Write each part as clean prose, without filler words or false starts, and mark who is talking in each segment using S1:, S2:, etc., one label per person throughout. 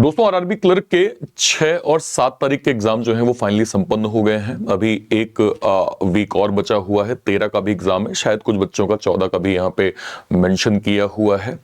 S1: दोस्तों RRB clerk के 6 और 7 तारीख के एग्जाम जो है वो फाइनली संपन्न हो गए हैं। अभी एक वीक और बचा हुआ है। 13 का भी एग्जाम है, शायद कुछ बच्चों का 14 का भी यहाँ पे मेंशन किया हुआ है।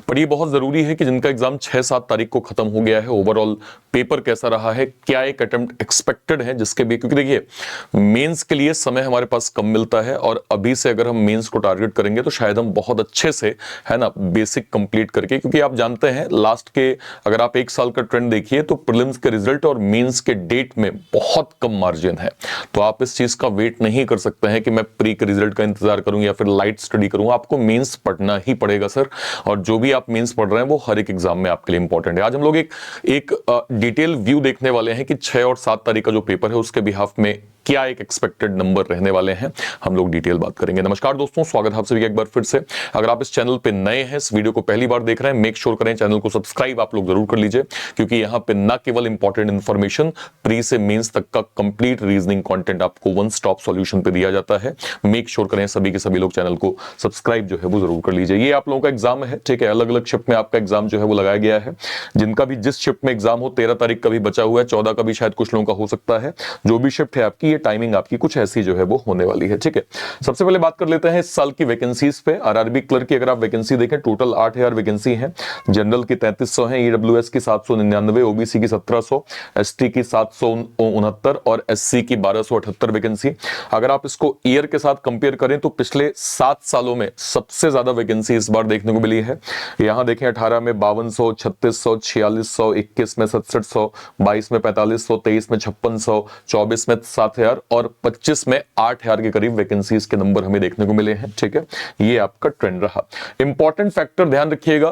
S1: पर ये बहुत जरूरी है कि जिनका एग्जाम 6-7 तारीख को खत्म हो गया है, ओवरऑल पेपर कैसा रहा है, क्या एक अटेम्प्ट एक्सपेक्टेड है जिसके भी, क्योंकि देखिए मेंस के लिए समय हमारे पास कम मिलता है और अभी से अगर हम मेंस को टारगेट करेंगे तो शायद हम बहुत अच्छे से, है ना, बेसिक कंप्लीट करके, क्योंकि आप जानते हैं लास्ट के अगर आप एक साल का ट्रेंड देखिए तो प्रीलिम्स के रिजल्ट और मेंस के डेट में बहुत कम मार्जिन है। तो आप इस चीज का वेट नहीं कर सकते हैं कि मैं प्री के रिजल्ट का इंतजार करूं या फिर लाइट स्टडी करूं। आपको मेंस पढ़ना ही पड़ेगा सर, और जो भी आप मेंस पढ़ रहे हैं वो हर एक एग्जाम में आपके लिए इंपॉर्टेंट है। आज हम लोग एक डिटेल व्यू देखने वाले हैं कि 6 और 7 तारीख का जो पेपर है उसके बिहाफ में क्या एक एक्सपेक्टेड नंबर रहने वाले हैं। हम लोग डिटेल बात करेंगे। नमस्कार दोस्तों, स्वागत है आप सभी का एक बार फिर से। अगर आप इस चैनल पे नए हैं, इस वीडियो को पहली बार देख रहे हैं, मेक श्योर करें चैनल को सब्सक्राइब आप लोग जरूर कर लीजिए, क्योंकि यहाँ पे न केवल इंपॉर्टेंट इंफॉर्मेशन, प्री से मेंस तक का कंप्लीट रीजनिंग कंटेंट आपको वन स्टॉप सॉल्यूशन पे दिया जाता है। मेक श्योर करें सभी के सभी लोग चैनल को सब्सक्राइब जो है वो जरूर कर लीजिए। ये आप लोगों का एग्जाम है, ठीक है, अलग अलग शिफ्ट में आपका एग्जाम जो है वो लगाया गया है। जिनका भी जिस शिफ्ट में एग्जाम हो, 13 तारीख का भी बचा हुआ है, 14 का भी शायद कुछ लोगों का हो सकता है। जो भी शिफ्ट है आपकी, ये टाइमिंग आपकी कुछ ऐसी जो है वो होने वाली है, ठीक है। सबसे पहले बात कर लेते हैं इस साल की वैकेंसीज पे। आरआरबी क्लर्क की अगर आप वैकेंसी देखें, टोटल 8000 वैकेंसी है। जनरल की 3300 है, ईडब्ल्यूएस की 799, ओबीसी की 1700, एसटी की 769 और एससी की 1278 वैकेंसी। अगर आप इसको ईयर के साथ कंपेयर करें तो पिछले 7 सालों में सबसे ज्यादा वैकेंसी इस बार देखने को मिली है। यहां देखें 18 में 5200, 3600, 4600, 21 में 6700, 22 में 4500, 23 में 5600, 24 में 7000 और 25 में 8000 के करीब वैकेंसीज के नंबर हमें देखने को मिले हैं, ठीक है। ये आपका ट्रेंड रहा। इंपॉर्टेंट फैक्टर ध्यान रखिएगा,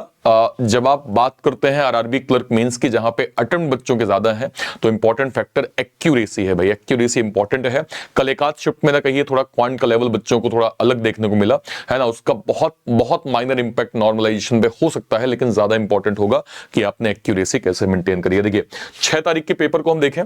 S1: जब आप बात करते हैं आरआरबी क्लर्क मेंस की, जहां पे अटेम्प्ट बच्चों के ज्यादा हैं, तो इंपॉर्टेंट फैक्टर एक्यूरेसी है भाई। एक्यूरेसी इंपॉर्टेंट है। कल एक आध शिफ्ट में ना कहिए थोड़ा क्वांट का लेवल बच्चों को थोड़ा अलग देखने को मिला, है ना, उसका बहुत बहुत माइनर इंपैक्ट नॉर्मलाइजेशन पे हो सकता है, लेकिन ज्यादा इंपॉर्टेंट होगा कि आपने एक्यूरेसी कैसे मेंटेन करी है। देखिए 6 तारीख के पेपर को हम देखें,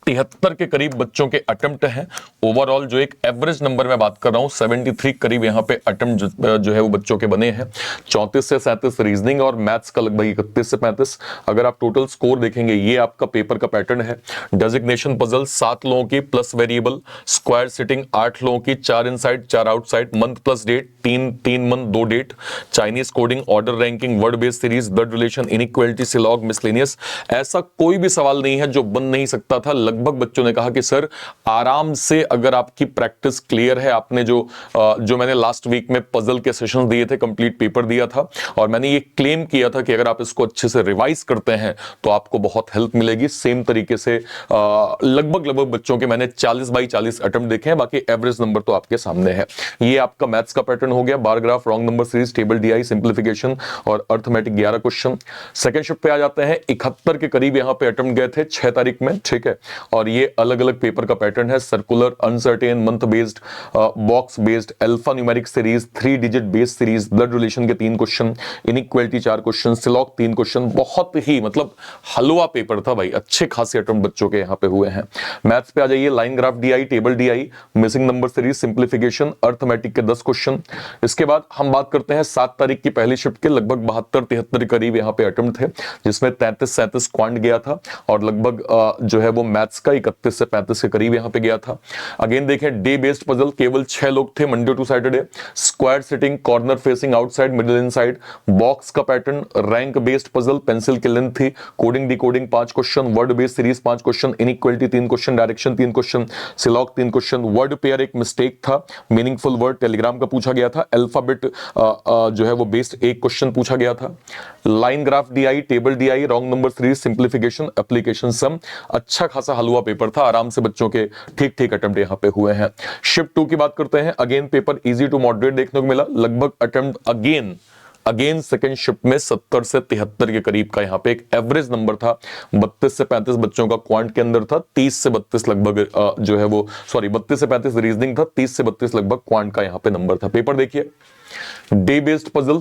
S1: 73 के करीब बच्चों के अटेम्प्ट हैं। ओवरऑल जो एक एवरेज नंबर में बात कर रहा हूं, 73 करीब यहां पे अटेम्प्ट जो है वो बच्चों के बने हैं। 34 से 37 रीजनिंग और मैथ्स का लगभग 31 से 35। अगर आप टोटल स्कोर देखेंगे, ये आपका पेपर का पैटर्न है। डेजिग्नेशन पजल 7 लोगों की प्लस वेरिएबल, स्क्वायर सिटिंग 8 लोगों की, 4 inside 4 outside, month plus date, 3 month 2 date, Chinese coding, order ranking, word based series, blood relation, inequality, syllogism, miscellaneous. ऐसा कोई भी सवाल नहीं है जो बन नहीं सकता था। लगभग बच्चों ने कहा कि सर आराम से, अगर आपकी प्रैक्टिस क्लियर है, आपने जो मैंने लास्ट वीक में पजल के सेशंस दिए थे, कंप्लीट पेपर दिया था, और मैंने ये क्लेम किया था कि अगर आप इसको अच्छे से रिवाइज करते हैं तो आपको बहुत हेल्प मिलेगी। सेम तरीके से लगभग बच्चों के मैंने 40 बाई 40 अटेम्प्ट देखे हैं, बाकी एवरेज नंबर तो आपके सामने है। ये आपका मैथ्स का पैटर्न हो गया, bar graph, wrong number series, table DI, simplification और अर्थमेटिक 11 क्वेश्चन। सेकंड शिफ्ट पे आ जाते हैं, 71 के करीब यहां पे अटेम्प्ट गए थे 6 तारीख में, ठीक है। और ये अलग अलग पेपर का पैटर्न है, circular, uncertain, month based, box based, alpha numeric series, 3 digit based series, blood relation के 3 question, inequality 4 question, syllogism 3 question. बहुत ही मतलब हलवा पेपर था भाई, अच्छे खासे अटेम्प्ट बच्चों के यहां पे हुए हैं। मैथ्स पे आ जाइए, line graph DI, table DI, missing number series, simplification, arithmetic के 10 क्वेश्चन। इसके बाद हम बात करते हैं 7 तारीख की पहली शिफ्ट के, लगभग 72-73 करीब यहां पे अटेम्प्ट थे, जिसमें 33-37 क्वांट गया था और लगभग जो है वो मैथ्स का 31 से 35 के करीब यहां पे गया था। अगेन देखें, डे बेस्ड पजल केवल 6 लोग थे, Monday to Saturday, square sitting, corner facing, outside, middle inside, box का pattern, rank based puzzle, pencil की लेंथ थी, coding decoding 5 question, word based series 5 question, inequality 3 question, direction 3 question, syllogism 3 question, word pair एक mistake था, meaningful word Telegram का पूछा गया था, alphabet जो है वो बेस्ड 1 क्वेश्चन पूछा गया था, line graph DI, table DI, wrong number series, simplification, application sum. अच्छा खासा हलवा पेपर था, आराम से बच्चों के ठीक ठीक अटेम्प्ट यहां पे हुए हैं। शिफ्ट 2 की बात करते हैं, again paper easy to moderate देखने को मिला, लगभग अटेम्प्ट अगेन सेकंड शिफ्ट में 70 से 73 के करीब का यहां पे एक एवरेज नंबर था। 32 से 35 बच्चों का क्वांट के अंदर था, 30 से 32 लगभग जो है वो, सॉरी 32 से 35 रीजनिंग था, 30 से 32 लगभग क्वांट का यहां पे नंबर था। पेपर देखिए, day based puzzle,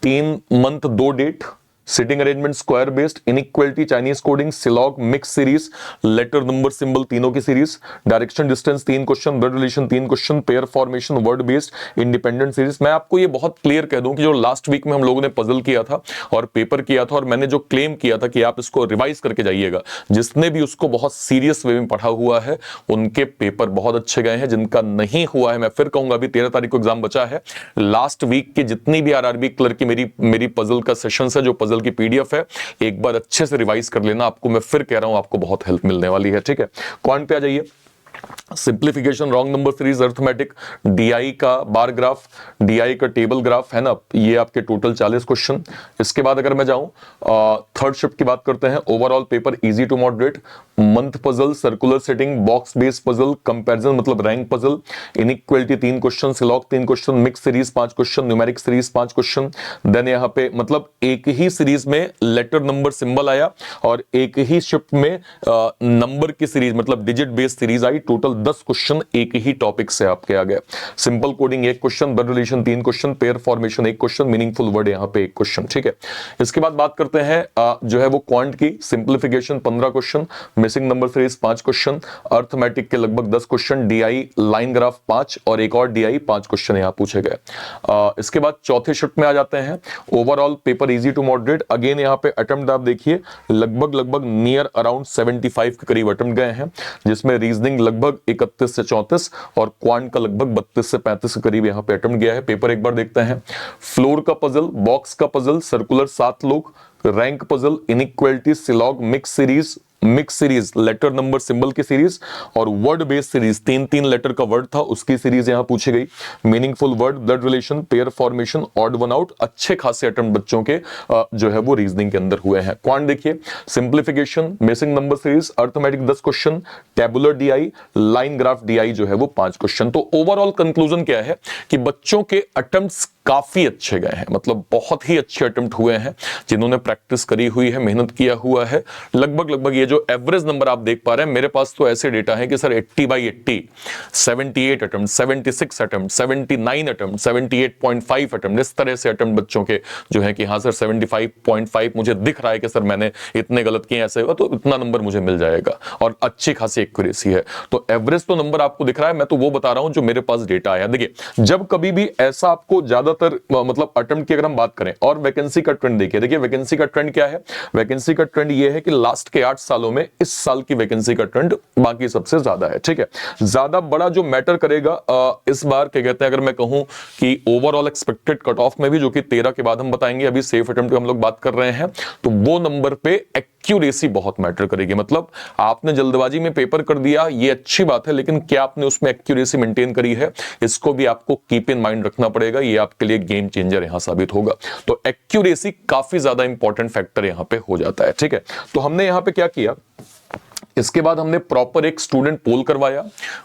S1: 3 month 2 date, sitting arrangement square based, inequality, Chinese coding, syllogism, mix series, letter number symbol तीनों की series, direction distance 3 question, blood relation 3 question, pair formation, word based, independent series. मैं आपको ये बहुत clear कह दूं कि जो लास्ट वीक में हम लोगों ने पजल किया था और पेपर किया था और मैंने जो क्लेम किया था कि आप इसको रिवाइज करके जाइएगा, जिसने भी उसको बहुत सीरियस वे में पढ़ा हुआ है उनके पेपर बहुत अच्छे गए हैं। जिनका नहीं हुआ है, मैं फिर कहूंगा अभी 13 तारीख को एग्जाम बचा है, लास्ट वीक के जितनी भी आरआरबी क्लर्क की मेरी पजल का सेशन है, जो पजल की पीडीएफ है, एक बार अच्छे से रिवाइज कर लेना। आपको मैं फिर कह रहा हूं, आपको बहुत हेल्प मिलने वाली है। ठीक है, क्वांट पे आ जाइए। Simplification, wrong number series, arithmetic, DI का बार ग्राफ, डीआई का टेबल ग्राफ है ना, ये आपके टोटल 40 क्वेश्चन। इसके बाद अगर मैं जाऊं थर्ड शिफ्ट की बात करते हैं, overall paper easy to moderate, month puzzle, circular setting, box based puzzle, comparison मतलब rank puzzle, inequality 3 question, syllogism 3 question, mix series 5 question, numeric series 5 question. Then यहाँ पे मतलब एक ही सीरीज में लेटर नंबर सिंबल आया और एक ही शिफ्ट में नंबर की सीरीज मतलब डिजिट बेस्ड सीरीज आई। टोटल 10 क्वेश्चन एक ही टॉपिक से आपके आ गए। Simple coding 1 question, blood relation 3 question, pair formation 1 question, meaningful word यहाँ पे 1 क्वेश्चन। ठीक है, इसके बाद बात करते हैं जो है वो क्वांट की। Simplification 15 question, missing number series 5 question, arithmetic के लगभग 10 क्वेश्चन, डीआई लाइन ग्राफ 5 और एक और डीआई 5 क्वेश्चन यहां पूछे गए। इसके बाद चौथे शिफ्ट में आ जाते हैं, overall paper easy to moderate. Again यहां पे अटेम्प्ट आप देखिए लगभग नियर अराउंड 75 के करीब अटेम्प्ट गए हैं, जिसमें रीजनिंग लगभग 31 से 34 और क्वांट का लगभग 32 से 35 के करीब यहां पे अटेम्प्ट गया है। पेपर एक बार देखते हैं। फ्लोर का पजल, बॉक्स का पजल, सर्कुलर 7 लोग, रैंक पजल, इनइक्वालिटी, सिलॉग, mix series letter number symbol की सीरीज और वर्ड बेस्ड सीरीज 3 लेटर का वर्ड था उसकी सीरीज यहां पूछी गई। Meaningful word, blood relation, pair formation, odd one out, अच्छे खासे अटेम्प्ट बच्चों के जो है वो रीजनिंग के अंदर हुए हैं। क्वांट देखिए, simplification, missing number series, arithmetic 10 question, tabular DI, line graph DI जो है वो 5 क्वेश्चन। तो ओवरऑल कंक्लूजन क्या है कि बच्चों के अटेम्प्ट्स काफी अच्छे गए हैं, मतलब बहुत ही अच्छे अटेम्प्ट हुए हैं। जिन्होंने प्रैक्टिस करी हुई है, मेहनत किया हुआ है, लगभग ये जो एवरेज नंबर आप देख पा रहे हैं, मेरे पास तो ऐसे डेटा है कि sir 80/80, 78 attempt, 76 attempt, 79 attempt, 78.5 attempt, इस तरह से अटेम्प्ट बच्चों के जो है कि हाँ सर 75.5 मुझे दिख रहा है कि सर मैंने इतने गलत किए, ऐसे हुआ तो इतना नंबर मुझे मिल जाएगा और अच्छी खासी एक्यूरेसी है। तो एवरेज तो नंबर आपको दिख रहा है, मैं तो वो बता रहा हूं जो मेरे पास डेटा आया। देखिए, जब कभी भी ऐसा आपको ज्यादातर मतलब अटेम्प्ट की अगर हम बात करें और वैकेंसी का ट्रेंड देखिए वैकेंसी का ट्रेंड क्या है? वैकेंसी का ट्रेंड ये है कि लास्ट के 8 सालों में इस साल की वैकेंसी का ट्रेंड बाकी सबसे ज्यादा है। ठीक है, ज्यादा बड़ा जो मैटर करेगा इस बार क्या कहते हैं, अगर मैं कहूं कि ओवरऑल एक्सपेक्टेड कट ऑफ में भी, जो कि 13 के बाद हम बताएंगे, अभी सेफ अटेम्प्ट की हम लोग बात कर रहे हैं, तो वो नंबर पे एक्यूरेसी बहुत मैटर करेगी। मतलब आपने जल्दबाजी में पेपर कर दिया, ये अच्छी बात है, लेकिन क्या आपने उसमें एक्यूरेसी मेंटेन करी है, इसको भी आपको कीप इन माइंड रखना पड़ेगा। ये आपके लिए गेम चेंजर यहां साबित होगा। तो एक्यूरेसी काफी ज्यादा इंपॉर्टेंट फैक्टर यहां पे हो जाता है। ठीक है, तो हमने यहां पे क्या किया, इसके बाद हमने प्रॉपर एक स्टूडेंट पोल करवाया,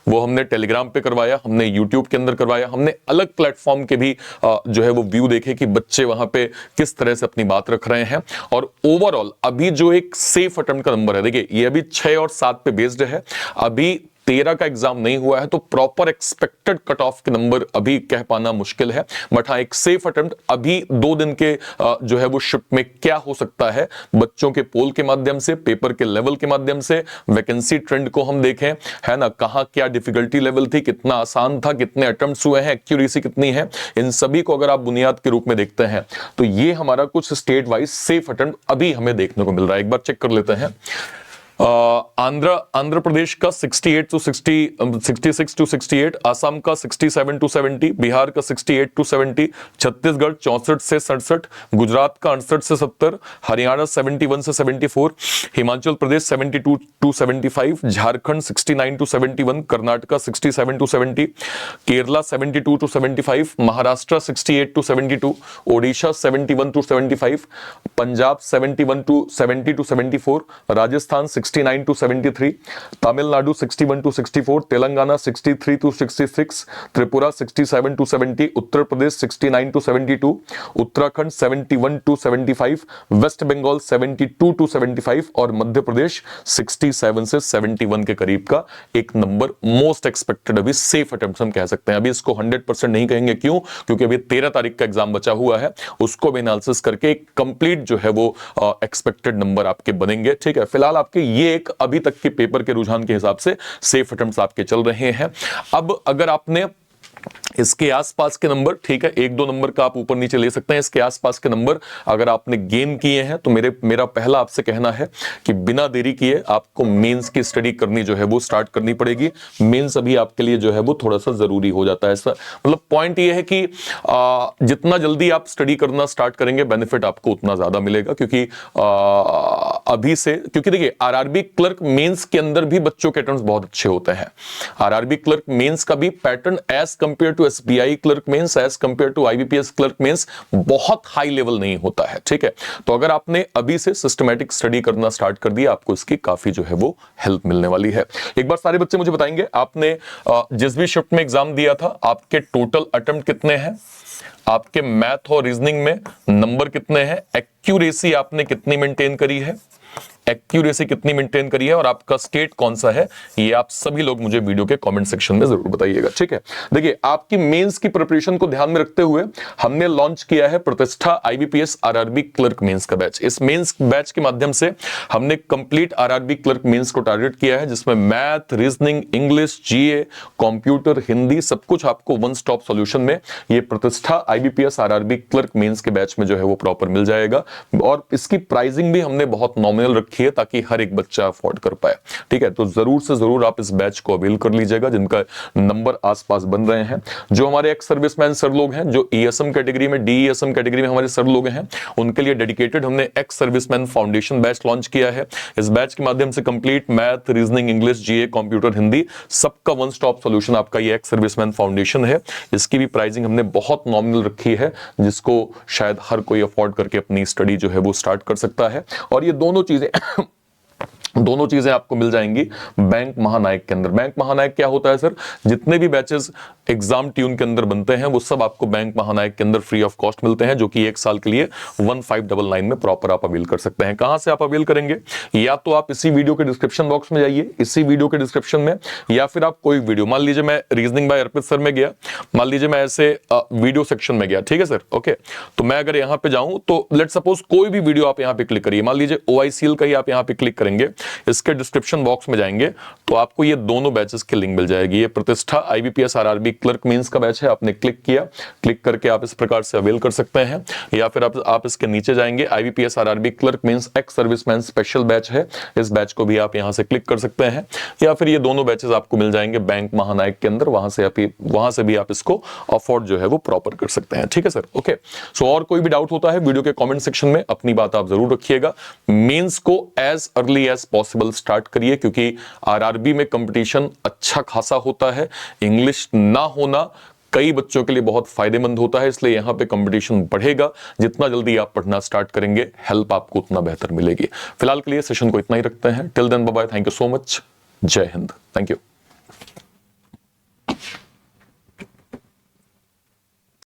S1: वो हमने टेलीग्राम पे करवाया, हमने यूट्यूब के अंदर करवाया, हमने अलग प्लेटफॉर्म के भी जो है वो व्यू देखे कि बच्चे वहां पे किस तरह से अपनी बात रख रहे हैं। और ओवरऑल अभी जो एक सेफ अटेम्प्ट का नंबर है, देखिए ये अभी 6 और 7 पे बेस्ड है, अभी 13 का एग्जाम नहीं हुआ है, तो प्रॉपर एक्सपेक्टेड कट ऑफ के नंबर अभी कह पाना मुश्किल है। बट हाँ, एक सेफ अटेम्प्ट अभी 2 दिन के जो है वो शिफ्ट में क्या हो सकता है, बच्चों के पोल के माध्यम से, पेपर के लेवल के माध्यम से, वैकेंसी ट्रेंड को हम देखें, है ना, कहां क्या डिफिकल्टी लेवल थी, कितना आसान था, कितने अटेम्प्ट्स हुए हैं, एक्यूरेसी कितनी है, इन सभी को अगर आप बुनियाद के रूप में देखते हैं तो ये हमारा कुछ स्टेट वाइज सेफ अटेम्प्ट अभी हमें देखने को मिल रहा है। एक बार चेक कर लेते हैं। आंध्र प्रदेश का 66 to 68, असम का 67 to 70, बिहार का 68 to 70, छत्तीसगढ़ 64 से 67, गुजरात का 68 से 70, हरियाणा 71 से 74, Himachal Pradesh 72 to 75, Jharkhand 69 to 71, Karnataka 67 to 70, Kerala 72 to 75, Maharashtra 68 to 72, Odisha 71 to 75, Punjab 71 to 70 to 74, Rajasthan 69 to 73, Tamil Nadu 61 to 64, Telangana 63 to 66, Tripura 67 to 70, Uttar Pradesh 69 to 72, Uttarakhand 71 to 75, west Bengal 72 to 75 और मध्य प्रदेश 67 से 71 के करीब का एक नंबर मोस्ट एक्सपेक्टेड अभी सेफ अटेम्प्ट हम कह सकते हैं। अभी इसको 100% नहीं कहेंगे, क्यों? क्योंकि अभी 13 तारीख का एग्जाम बचा हुआ है, उसको भी एनालिसिस करके एक कंप्लीट जो है वो एक्सपेक्टेड नंबर आपके बनेंगे। ठीक है, फिलहाल आपके ये एक अभी तक के पेपर के रुझान के हिसाब से सेफ अटेम्प्ट्स आपके चल रहे हैं। अब अगर आपने इसके आसपास के नंबर, ठीक है, 1-2 नंबर का आप ऊपर नीचे ले सकते हैं, इसके आसपास के नंबर अगर आपने गेन किए हैं तो मेरा पहला आपसे कहना है कि बिना देरी किए आपको मेंस की स्टडी करनी जो है वो स्टार्ट करनी पड़ेगी। मेंस अभी आपके लिए जो है वो थोड़ा सा जरूरी हो जाता है। मतलब पॉइंट ये है कि जितना जल्दी आप स्टडी करना स्टार्ट करेंगे बेनिफिट आपको उतना ज्यादा मिलेगा, क्योंकि अभी से, क्योंकि देखिए आरआरबी क्लर्क मेंस के अंदर भी बच्चों के अटेम्प्ट्स बहुत अच्छे होते हैं। आरआरबी क्लर्क मेंस का भी pattern as compare to SBI clerk mains, as compare to IBPS clerk mains बहुत हाई लेवल नहीं होता है। ठीक है, तो अगर आपने अभी से सिस्टमैटिक स्टडी करना स्टार्ट कर दिया, आपको इसकी काफी जो है वो हेल्प मिलने वाली है। एक बार सारे बच्चे मुझे बताएंगे, आपने जिस भी शिफ्ट में एग्जाम दिया था, आपके टोटल अटेम्प्ट कितने हैं, आपके मैथ और रीजनिंग में नंबर कितने हैं, एक्यूरेसी आपने कितनी मेंटेन करी है, एक्यूरेसी कितनी मेंटेन करी है और आपका स्टेट कौन सा है, ये आप सभी लोग मुझे वीडियो के कमेंट सेक्शन में जरूर बताइएगा। ठीक है, देखिए आपकी मेंस की प्रिपरेशन को ध्यान में रखते हुए हमने लॉन्च किया है प्रतिष्ठा आईबीपीएस आरआरबी क्लर्क मेंस का बैच। इस मेंस बैच के माध्यम से हमने कंप्लीट आरआरबी क्लर्क मेंस को टारगेट किया है, जिसमें मैथ, रीजनिंग, इंग्लिश, जीए, कंप्यूटर, हिंदी सब कुछ आपको वन स्टॉप सॉल्यूशन में ये प्रतिष्ठा आईबीपीएस आरआरबी क्लर्क मेंस के बैच में जो है वो प्रॉपर मिल जाएगा। और इसकी प्राइसिंग भी हमने बहुत नॉमिनल रखी है ताकि हर एक बच्चा अफोर्ड कर पाए। ठीक है, तो जरूर से जरूर आप इस बैच को अवेल कर लीजिएगा जिनका नंबर आसपास बन रहे हैं। जो हमारे एक्स सर्विसमैन सर लोग हैं, जो ईएसएम कैटेगरी में, डीईएसएम कैटेगरी में हमारे सर लोग हैं, उनके लिए डेडिकेटेड हमने ex serviceman foundation batch launch किया है। इस बैच के माध्यम से कंप्लीट मैथ, रीजनिंग, इंग्लिश, जीए, कंप्यूटर, हिंदी सबका वन स्टॉप सॉल्यूशन आपका ये एक्स सर्विसमैन फाउंडेशन है। इसकी भी प्राइसिंग हमने बहुत नॉमिनल रखी है, जिसको शायद हर कोई अफोर्ड करके अपनी स्टडी जो है वो स्टार्ट कर सकता है। और ये दोनों चीजें आपको मिल जाएंगी बैंक महानायक के अंदर। बैंक महानायक क्या होता है सर? जितने भी बैचेस एग्जाम ट्यून के अंदर बनते हैं वो सब आपको बैंक महानायक के अंदर फ्री ऑफ कॉस्ट मिलते हैं, जो कि 1 साल के लिए 1599 में प्रॉपर आप अवेल कर सकते हैं। कहां से आप अवेल करेंगे? या तो आप इसी वीडियो के डिस्क्रिप्शन बॉक्स में जाइए, इसी वीडियो के डिस्क्रिप्शन में, या फिर आप कोई वीडियो, मान लीजिए मैं रीजनिंग बाय अर्पित सर में गया, मान लीजिए मैं ऐसे वीडियो सेक्शन में गया, ठीक है सर, ओके, तो मैं अगर यहां पे जाऊं तो लेट सपोज कोई भी वीडियो आप यहां पे क्लिक करिए, मान लीजिए ओआईसीएल का ही आप यहां पे क्लिक करेंगे, इसके डिस्क्रिप्शन बॉक्स में जाएंगे तो आपको ये दोनों बैचेस की लिंक मिल जाएगी। ये प्रतिष्ठा आईबीपीएस आरआरबी क्लर्क मेंस का बैच है, आपने क्लिक किया, क्लिक करके आप इस प्रकार से अवेल कर सकते हैं। या फिर आप इसके नीचे जाएंगे, IBPS RRB clerk mains ex serviceman special batch है, इस बैच को भी आप यहां से क्लिक कर सकते हैं। या फिर ये दोनों बैचेस आपको मिल जाएंगे बैंक महानायक के अंदर, वहां से भी आप इसको अफोर्ड जो है वो प्रॉपर कर सकते हैं। ठीक है सर, ओके। सो और कोई भी डाउट होता है वीडियो के कमेंट सेक्शन में अपनी बात आप जरूर रखिएगा। मेंस को as early as possible start करिए, क्योंकि आरआरबी में कंपटीशन अच्छा खासा होता है। इंग्लिश ना होना कई बच्चों के लिए बहुत फायदेमंद होता है, इसलिए यहां पे कंपटीशन बढ़ेगा। जितना जल्दी आप पढ़ना स्टार्ट करेंगे, हेल्प आपको उतना बेहतर मिलेगी। फिलहाल के लिए सेशन को इतना ही रखते हैं। Till then bye bye, thank you so much, जय हिंद, थैंक यू।